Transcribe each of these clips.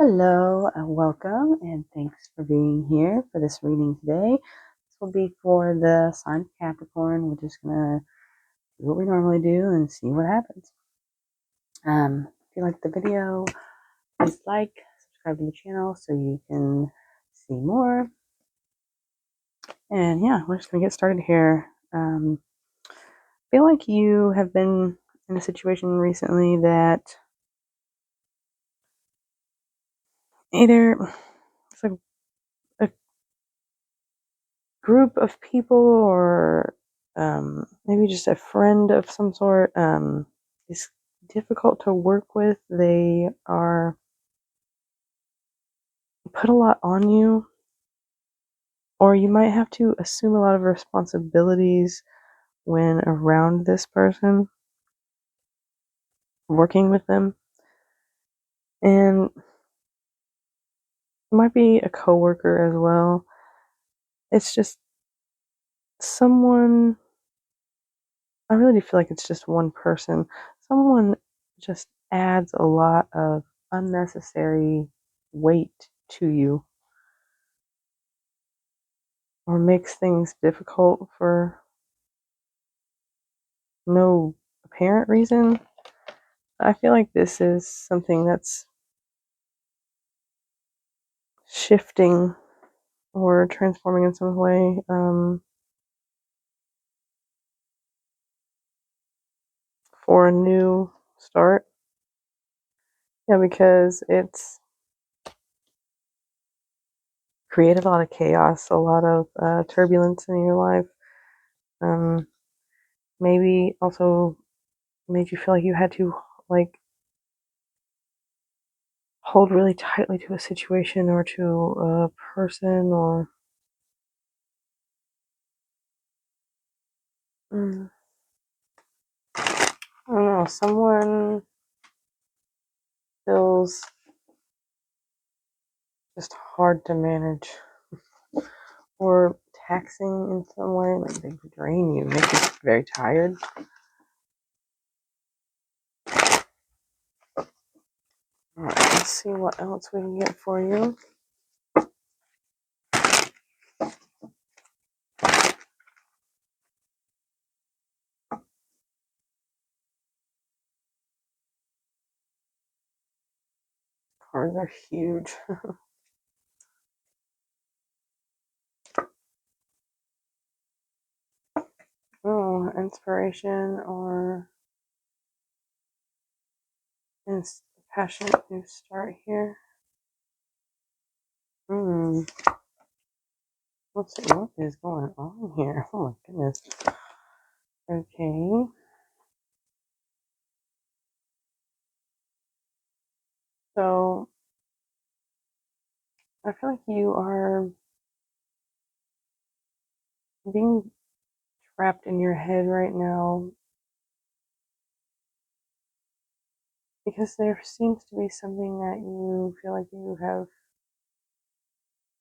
Hello, welcome, and thanks for being here for this reading today. This will be for the sign of Capricorn. We're just gonna do what we normally do and see what happens. If you like the video, please subscribe to the channel so you can see more. And yeah, we're just gonna get started here. I feel like you have been in a situation recently that either it's like a group of people or maybe just a friend of some sort is difficult to work with. They are put a lot on you, or you might have to assume a lot of responsibilities when around this person, working with them. And it might be a coworker as well. It's just someone, I really do feel like it's just one person. Someone just adds a lot of unnecessary weight to you or makes things difficult for no apparent reason. I feel like this is something that's shifting or transforming in some way for a new start. Yeah, because it's created a lot of chaos, a lot of turbulence in your life. Maybe also made you feel like you had to like hold really tightly to a situation or to a person or I don't know, someone feels just hard to manage or taxing in some way, like they drain you, make you very tired. All right, let's see what else we can get for you. Cards are huge. Oh, inspiration or passionate new start here. Let's see what is going on here. Oh my goodness. Okay. So I feel like you are being trapped in your head right now because there seems to be something that you feel like you have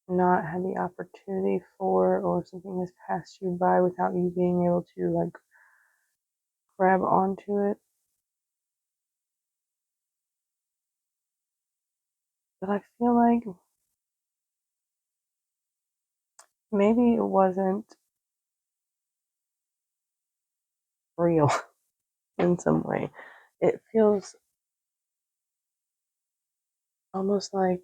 not had the opportunity for, or something has passed you by without you being able to like grab onto it. But I feel like maybe it wasn't real in some way. It feels almost like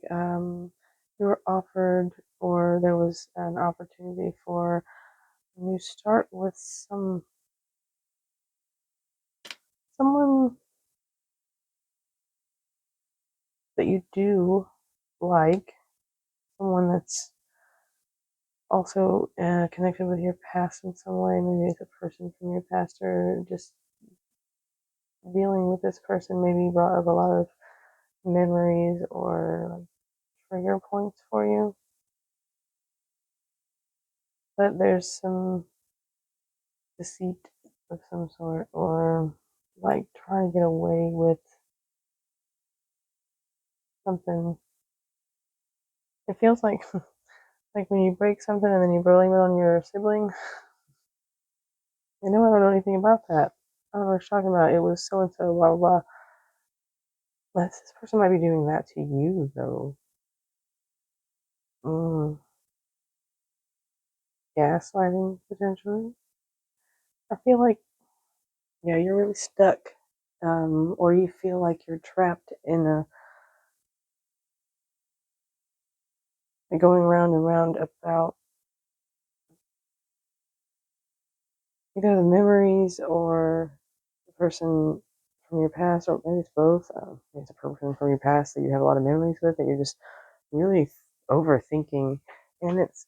you were offered, or there was an opportunity for a new start with someone that you do like, someone that's also connected with your past in some way. Maybe it's a person from your past, or just dealing with this person maybe brought up a lot of memories or like trigger points for you. But there's some deceit of some sort, or like trying to get away with something. It feels like like when you break something and then you blame it on your sibling. I don't know anything about that. I don't know what you're talking about. It was so and so, blah blah blah. This person might be doing that to you, though. Mm, gaslighting, potentially. I feel like, yeah, you're really stuck. Or you feel like you're trapped in going round and round about either the memories or the person from your past, or maybe it's both. Maybe it's a person from your past that you have a lot of memories with that you're just really overthinking. And it's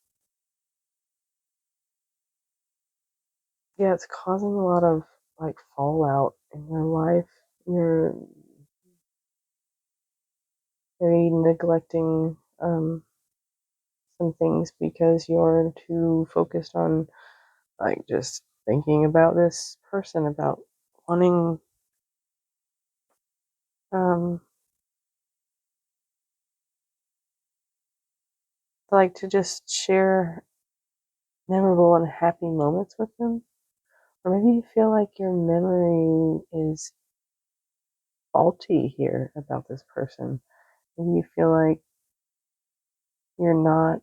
causing a lot of like fallout in your life. You're maybe neglecting some things because you're too focused on like just thinking about this person, about wanting um like to just share memorable and happy moments with them. Or maybe you feel like your memory is faulty here about this person. Maybe you feel like you're not,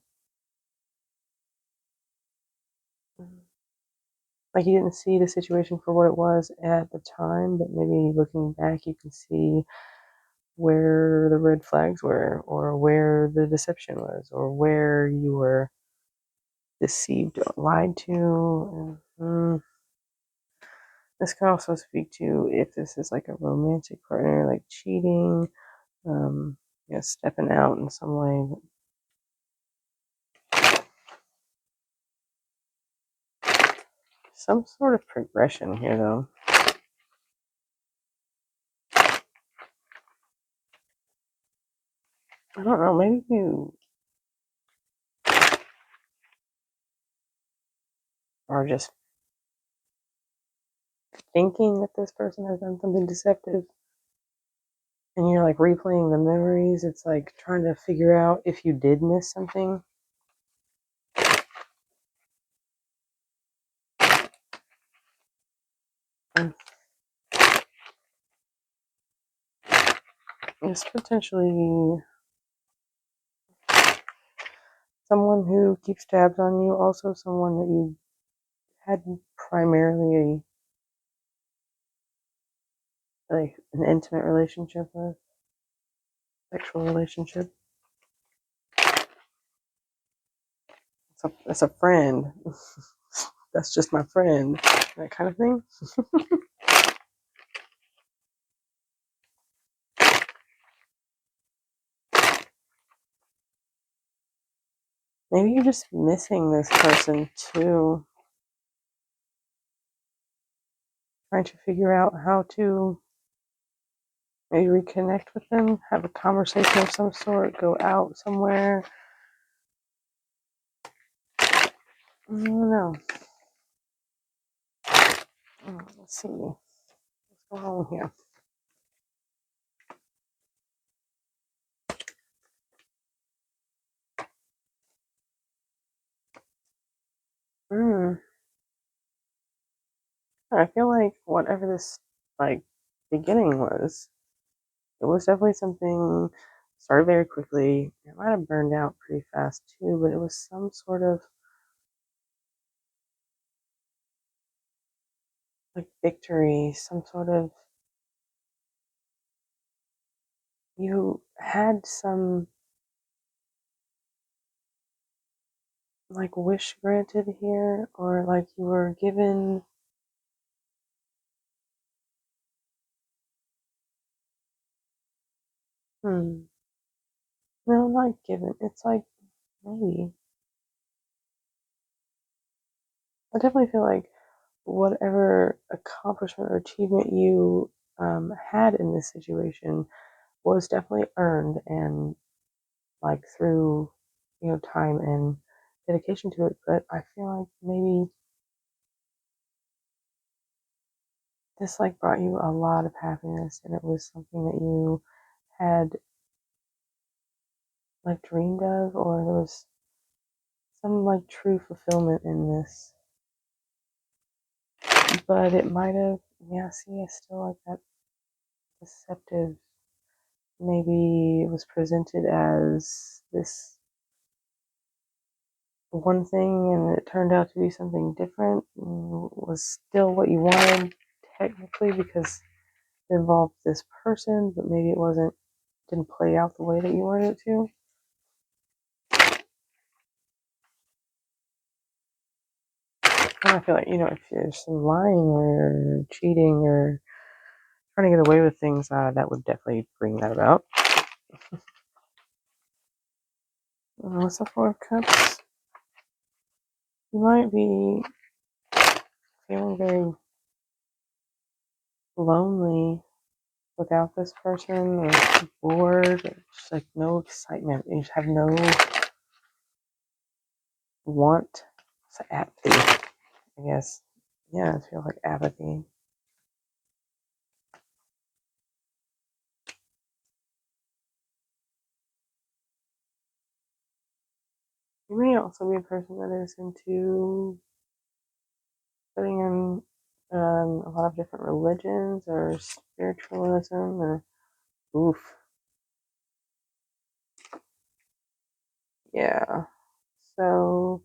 like you didn't see the situation for what it was at the time, but maybe looking back, you can see where the red flags were, or where the deception was, or where you were deceived or lied to. This can also speak to if this is like a romantic partner, like cheating, um, stepping out in some way. Some sort of progression here, though. I don't know. Maybe you are just thinking that this person has done something deceptive, and you're like replaying the memories. It's like trying to figure out if you did miss something. And it's potentially someone who keeps tabs on you, also someone that you had primarily like an intimate relationship with, sexual relationship. It's a friend. That's just my friend. That kind of thing. Maybe you're just missing this person too. Trying to figure out how to maybe reconnect with them, have a conversation of some sort, go out somewhere. I don't know. Let's see. What's going on here? Mm. I feel like whatever this like beginning was, it was definitely something started very quickly. It might have burned out pretty fast too, but it was some sort of like victory, some sort of you had some like wish granted here, or like you were given. No, not given. It's like maybe. I definitely feel like whatever accomplishment or achievement you had in this situation was definitely earned, and like through time and dedication to it. But I feel like maybe this like brought you a lot of happiness, and it was something that you had like dreamed of, or there was some like true fulfillment in this. But it might have, yeah, see, I still like that deceptive maybe it was presented as this one thing and it turned out to be something different and was still what you wanted technically because it involved this person, but maybe it didn't play out the way that you wanted it to. And I feel like, if there's some lying or cheating or trying to get away with things, that would definitely bring that about. What's the Four of Cups? You might be feeling very lonely without this person, or bored, or just like no excitement. You just have no want. It's apathy, I guess. Yeah, it feels like apathy. You may also be a person that is into studying in a lot of different religions or spiritualism or oof. Yeah. So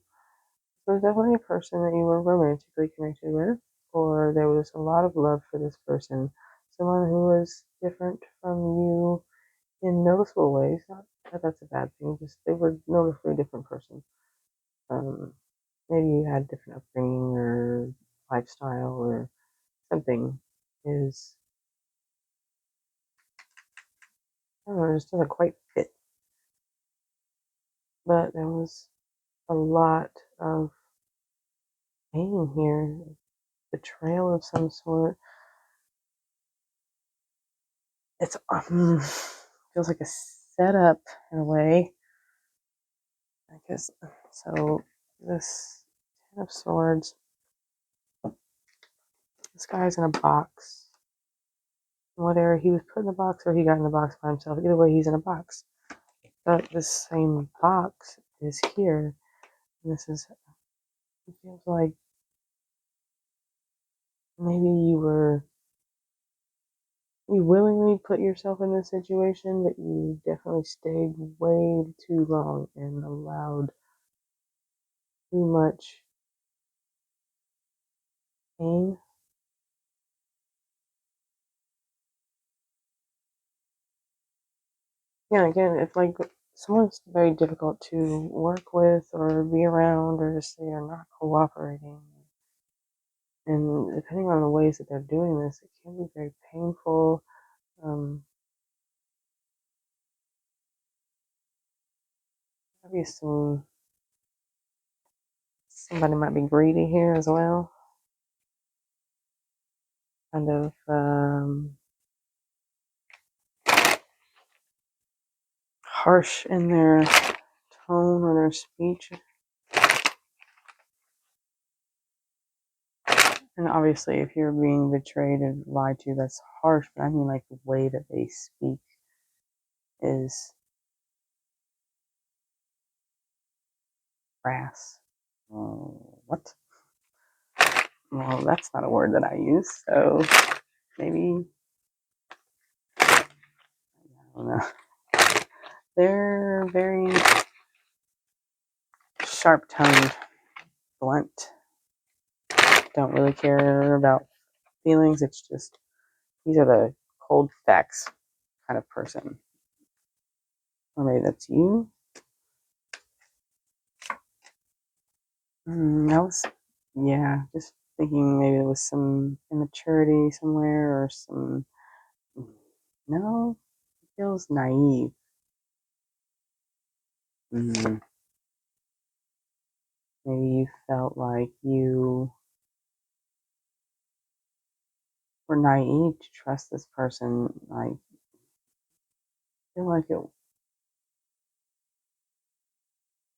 there's definitely a person that you were romantically connected with, or there was a lot of love for this person. Someone who was different from you in noticeable ways. Not that that's a bad thing, just they were noticeably a different person. Um, Maybe you had different upbringing or lifestyle or something is, I don't know, it just doesn't quite fit. But there was a lot of pain here, betrayal of some sort. It's feels like a setup in a way. I guess so. This Ten of Swords. This guy's in a box. Whether he was put in the box or he got in the box by himself, either way, he's in a box. But this same box is here. And it feels like maybe you willingly put yourself in this situation, but you definitely stayed way too long and allowed too much pain. Yeah, again, if like someone's very difficult to work with or be around, or just they are not cooperating, and depending on the ways that they're doing this, it can be very painful. Um, Maybe somebody might be greedy here as well, kind of harsh in their tone or their speech. And obviously, if you're being betrayed and lied to, that's harsh. But I mean, like the way that they speak is crass. What? Well, that's not a word that I use. So maybe I don't know. They're very sharp-tongued, blunt. Don't really care about feelings. It's just these are the cold facts kind of person. Or maybe that's you. That was, yeah, just thinking maybe there was some immaturity somewhere or some, no, it feels naive. Mm, Maybe you felt like you were naive to trust this person. Like, I feel like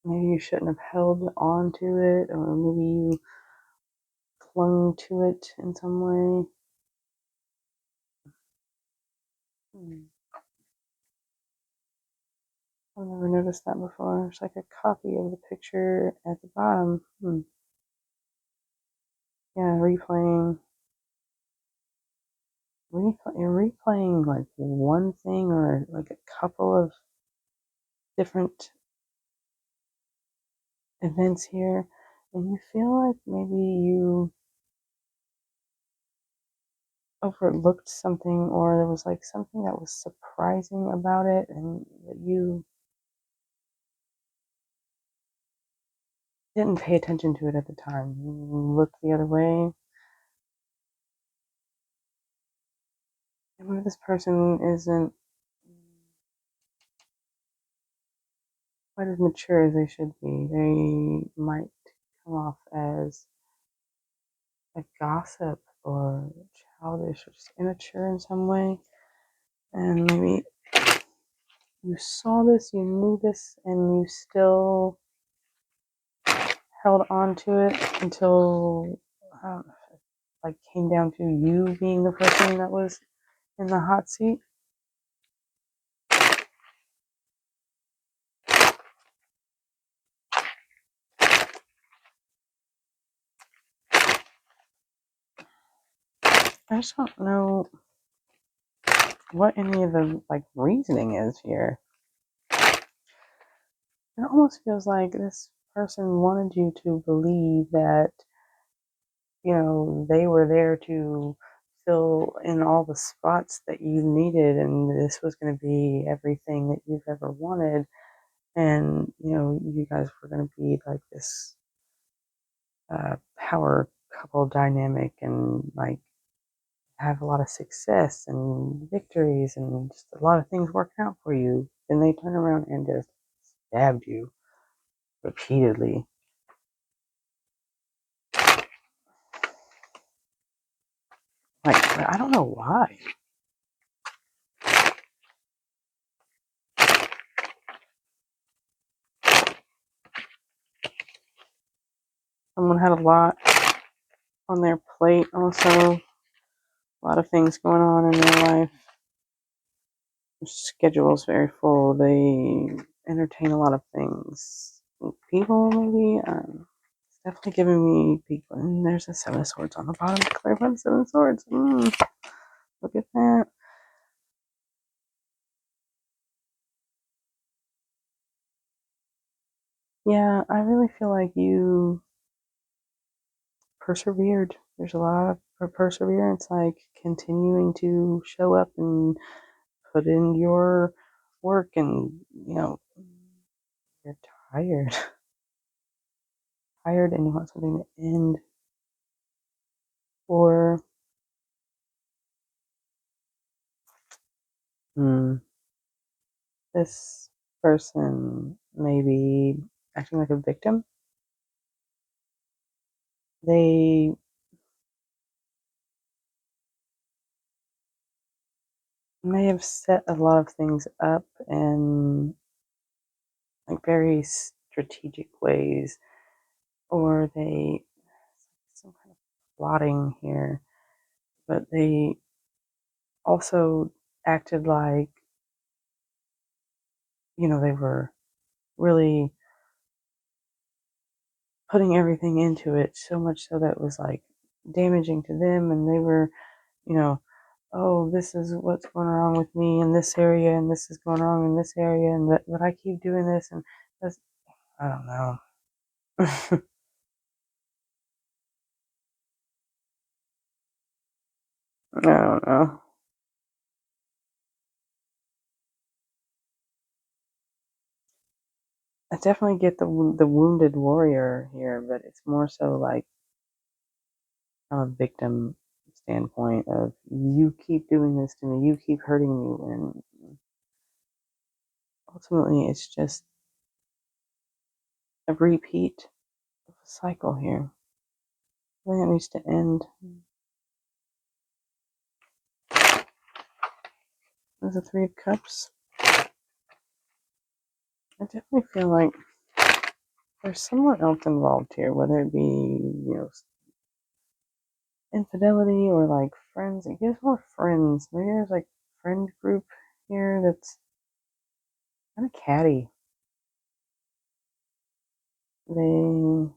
maybe you shouldn't have held on to it, or maybe you clung to it in some way. I've never noticed that before. It's like a copy of the picture at the bottom. Yeah, replaying you're replaying like one thing or like a couple of different events here, and you feel like maybe you overlooked something, or there was like something that was surprising about it and that you didn't pay attention to it at the time. You looked the other way. And maybe this person isn't quite as mature as they should be. They might come off as a gossip or childish or just immature in some way. And maybe you saw this, you knew this, and you still held on to it until like came down to you being the person that was in the hot seat. I just don't know what any of the like reasoning is here. It almost feels like this person wanted you to believe that, they were there to fill in all the spots that you needed, and this was going to be everything that you've ever wanted. And, you guys were going to be like this power couple dynamic and like have a lot of success and victories and just a lot of things working out for you. Then they turn around and just stabbed you repeatedly. Like, I don't know why. Someone had a lot on their plate, also. A lot of things going on in their life. Their schedule is very full. They entertain a lot of things. People, maybe. It's definitely giving me people. And there's a Seven of Swords on the bottom. Clairvoyant Seven of Swords. Look at that. Yeah, I really feel like you persevered. There's a lot of perseverance, like continuing to show up and put in your work, and you're tired. Tired, and you want something to end. Or this person may be acting like a victim. They may have set a lot of things up in like very strategic ways, or they some kind of plotting here, but they also acted like they were really putting everything into it, so much so that it was like damaging to them, and they were, you know, oh, this is what's going wrong with me in this area, and this is going wrong in this area, and but I keep doing this, and that's, I don't know. I don't know. I definitely get the wounded warrior here, but it's more so like from a victim standpoint of you keep doing this to me, you keep hurting me, and ultimately it's just a repeat of a cycle here. I think it needs to end. There's a Three of Cups. I definitely feel like there's someone else involved here, whether it be, infidelity or like friends. It gives more friends. Maybe there's like friend group here that's kind of catty. They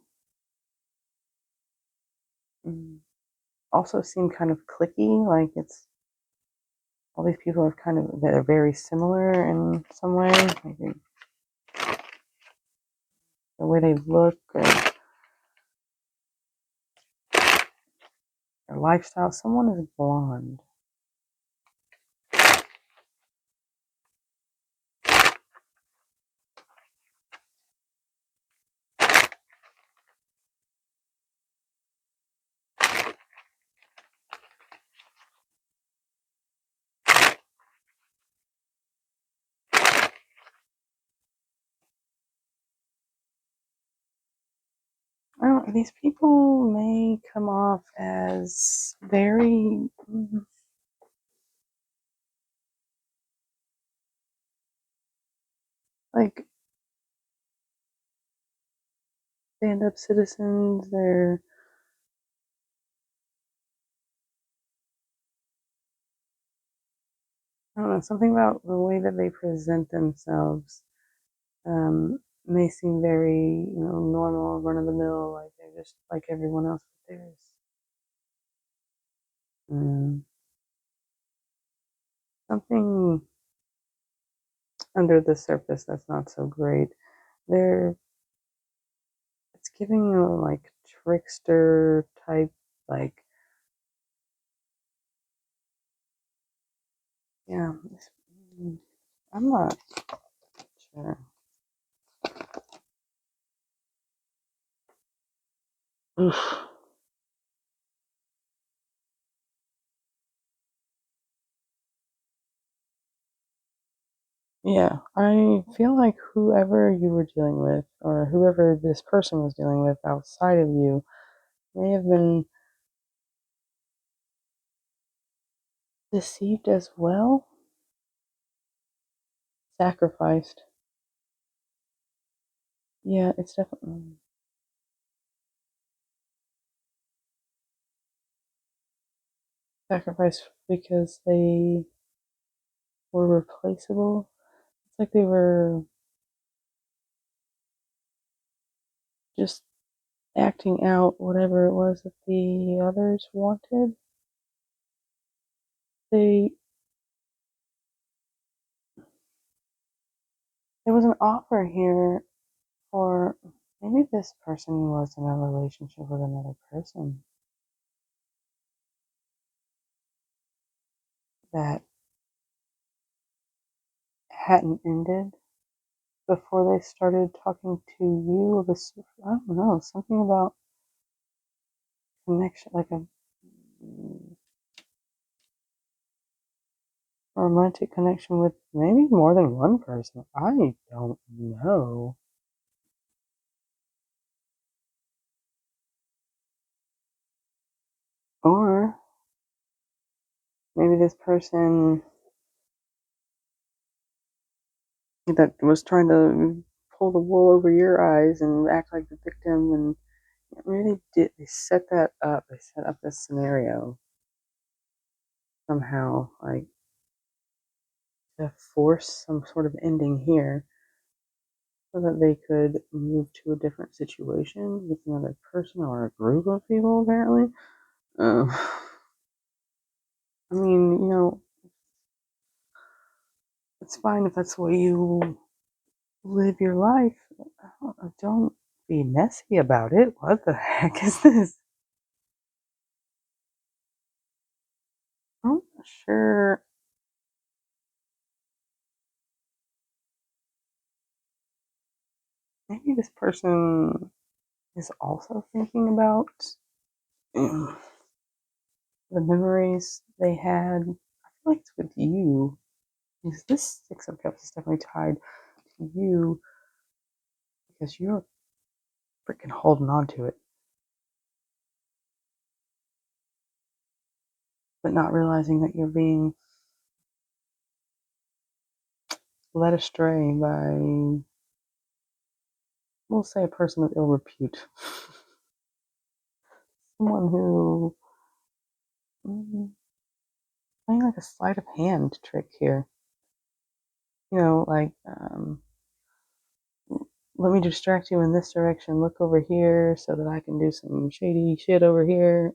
also seem kind of clicky, like it's all these people are they're very similar in some way. Like the way they look, or their lifestyle. Someone is blonde. I don't know, these people may come off as very like stand-up citizens. They're I don't know, something about the way that they present themselves may seem very, normal, run of the mill, like they're just like everyone else. But there's something under the surface that's not so great. They're It's giving you like trickster type, like yeah. I'm not sure. Oof. Yeah, I feel like whoever you were dealing with, or whoever this person was dealing with outside of you, may have been deceived as well, sacrificed. Yeah, it's definitely sacrificed because they were replaceable. It's like they were just acting out whatever it was that the others wanted. They There was an offer here for maybe this person was in a relationship with another person that hadn't ended before they started talking to you. This, I don't know, something about connection, like a romantic connection with maybe more than one person. I don't know. Or maybe this person that was trying to pull the wool over your eyes and act like the victim, and it really did. They set that up. They set up this scenario somehow, like to force some sort of ending here so that they could move to a different situation with another person or a group of people, apparently. Um, I mean, it's fine if that's the way you live your life. Don't be messy about it. What the heck is this? I'm not sure. Maybe this person is also thinking about the memories they had. I feel like it's with you. Because this Six of Cups is definitely tied to you because you're freaking holding on to it, but not realizing that you're being led astray by, we'll say, a person of ill repute. Someone who, playing like a sleight of hand trick here. Like, let me distract you in this direction. Look over here so that I can do some shady shit over here.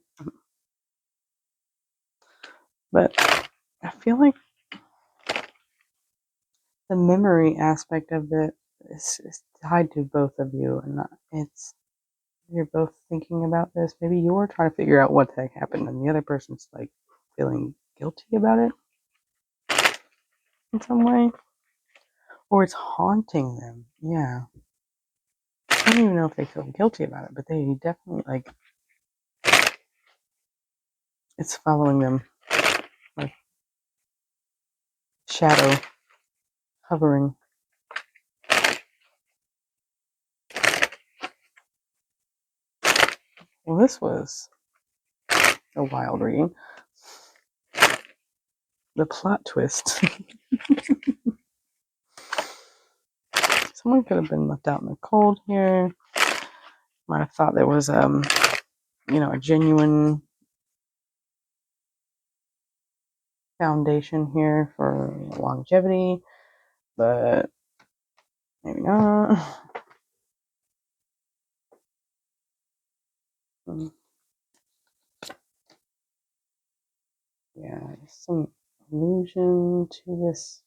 But I feel like the memory aspect of it is tied to both of you, and it's you're both thinking about this. Maybe you're trying to figure out what the heck happened, and the other person's like feeling guilty about it in some way, or it's haunting them. Yeah, I don't even know if they feel guilty about it, but they definitely like it's following them, like shadow hovering. Well, this was a wild reading. The plot twist. Someone could have been left out in the cold here. Might have thought there was a genuine foundation here for longevity, but maybe not. Yeah, some illusion to this.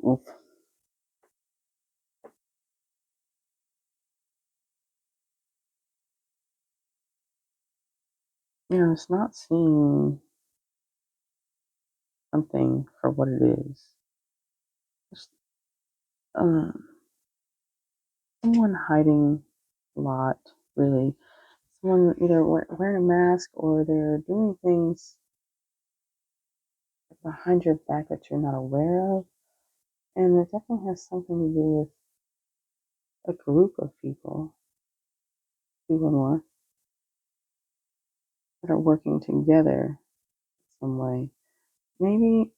Oof. It's not seeing something for what it is. Just, someone hiding a lot, really. Someone either wearing a mask or they're doing things behind your back that you're not aware of. And it definitely has something to do with a group of people, two or more, that are working together in some way. Maybe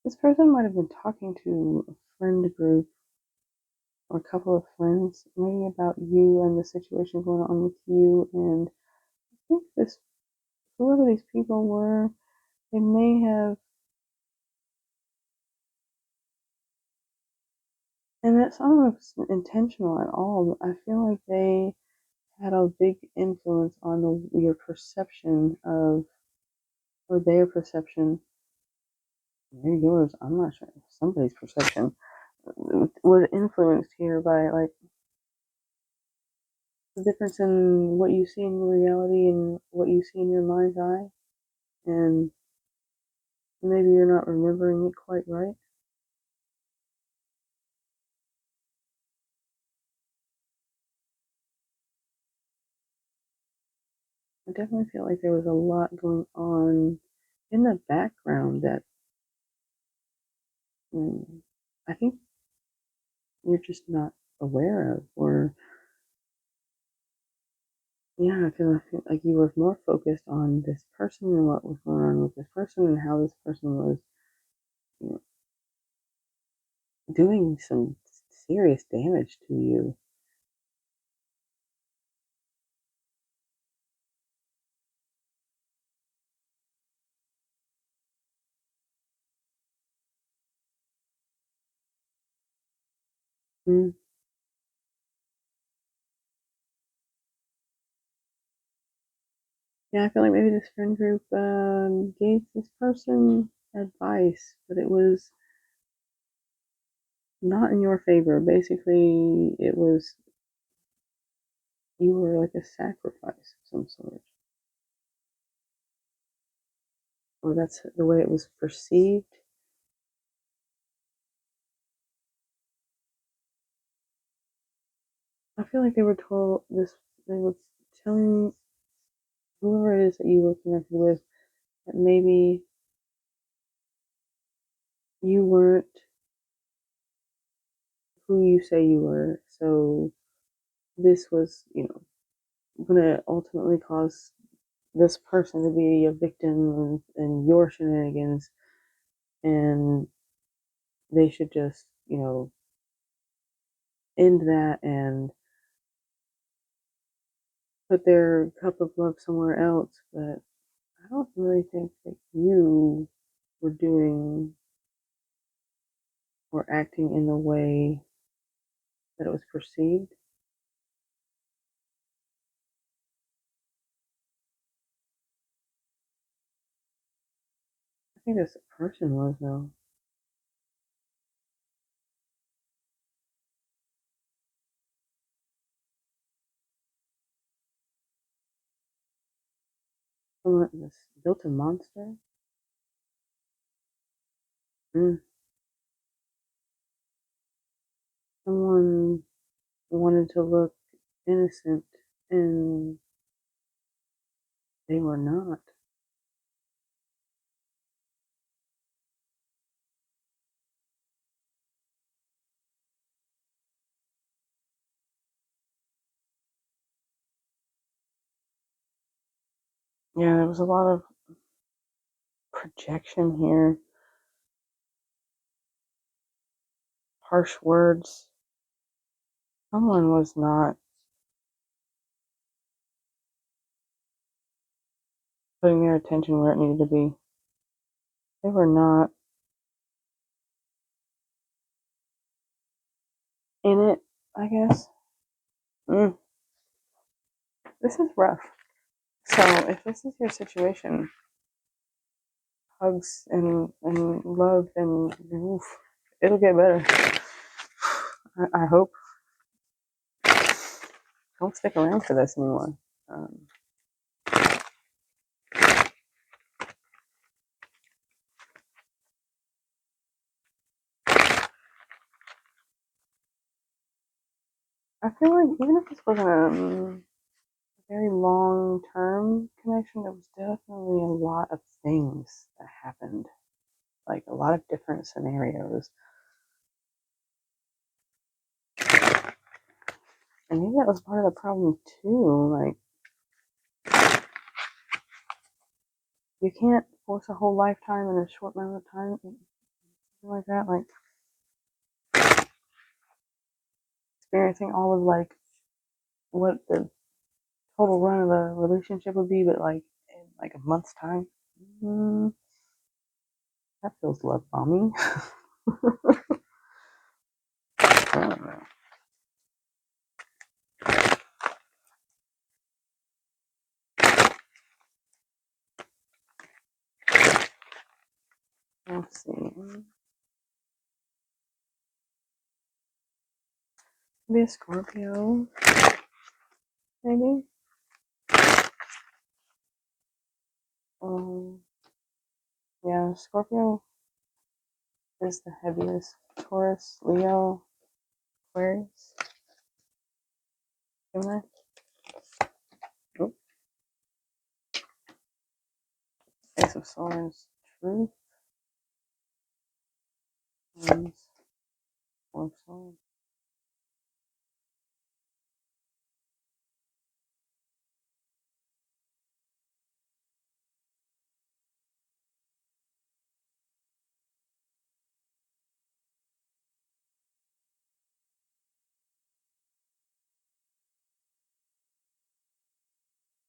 this person might have been talking to a friend group or a couple of friends, maybe about you and the situation going on with you. And I think whoever these people were, they may have, and I don't know if it's intentional at all, but I feel like they had a big influence on your perception of, or their perception, maybe yours, I'm not sure, somebody's perception was influenced here by like the difference in what you see in reality and what you see in your mind's eye, and maybe you're not remembering it quite right. I definitely feel like there was a lot going on in the background that I think you're just not aware of, or yeah, I feel like you were more focused on this person and what was going on with this person and how this person was, you know, doing some serious damage to you. Mm. Yeah, I feel like maybe this friend group gave this person advice, but it was not in your favor. Basically, it was you were like a sacrifice of some sort, or that's the way it was perceived. I feel like they were told this. They were telling whoever it is that you were connected with that maybe you weren't who you say you were. So this was, going to ultimately cause this person to be a victim in your shenanigans, and they should just, end that and put their cup of love somewhere else. But I don't really think that you were doing or acting in the way that it was perceived. think this person was though. Someone this built a monster. Mm. Someone wanted to look innocent and they were not. Yeah, there was a lot of projection here, harsh words. Someone was not putting their attention where it needed to be. They were not in it, I guess. Mm, this is rough. So, if this is your situation, hugs and love and oof, it'll get better. I hope. Don't stick around for this anymore. Um, I feel like even if this wasn't a very long term connection, there was definitely a lot of things that happened, like a lot of different scenarios. And maybe that was part of the problem too. Like, you can't force a whole lifetime in a short amount of time, something like that. Like, experiencing all of like what the total run of a relationship would be, but like in like a month's time. Mm, that feels love bombing. I don't know. Let's see. Maybe a Scorpio, maybe. Um, yeah, Scorpio is the heaviest. Taurus, Leo, Aquarius, Gemini. Oh, Ace of Swords, Truth, and Four of Swords.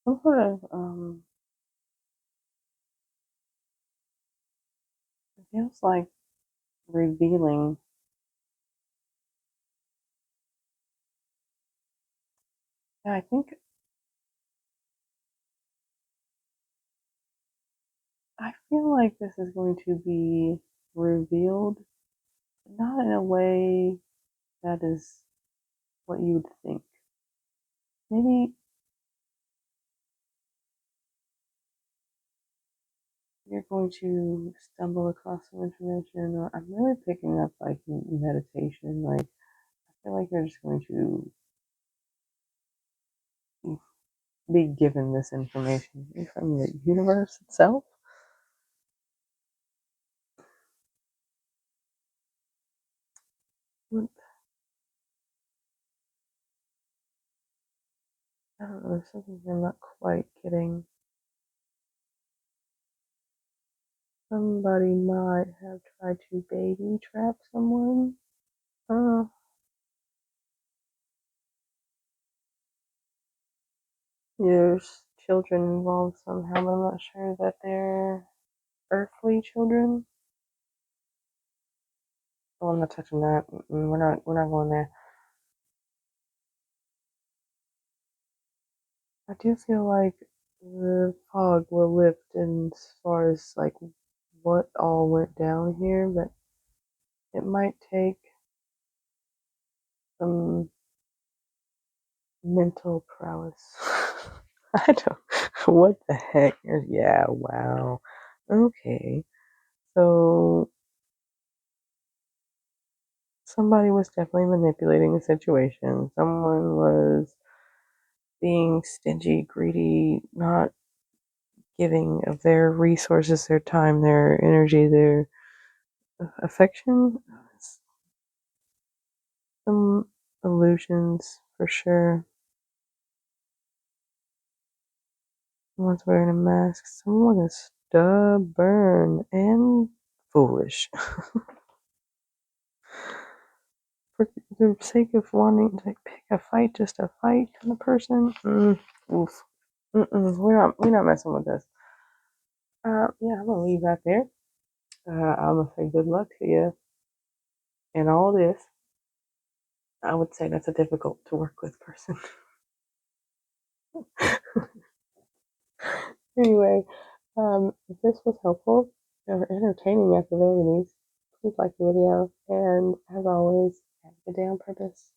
Some sort of it feels like revealing. Yeah, I feel like this is going to be revealed, not in a way that is what you would think. Maybe you're going to stumble across some information, or I'm really picking up like meditation. Like, I feel like you're just going to be given this information from the universe itself. I don't know, there's something I'm not quite getting. Somebody might have tried to baby trap someone. Uh, there's children involved somehow, but I'm not sure that they're earthly children. Oh, I'm not touching that. We're not going there. I do feel like the fog will lift as far as like what all went down here, but it might take some mental prowess. I don't. What the heck? Yeah, wow. Okay. So somebody was definitely manipulating the situation. Someone was being stingy, greedy, not giving of their resources, their time, their energy, their affection. Some illusions for sure. Someone's wearing a mask. Someone is stubborn and foolish. For the sake of wanting to pick a fight, just a fight kind of person. Oof. We're not messing with this. Yeah, I'm gonna leave that there. I'm gonna say good luck to you in all this. I would say that's a difficult to work with person. Anyway, if this was helpful or entertaining at the very least, please like the video. And as always, have a good day on purpose.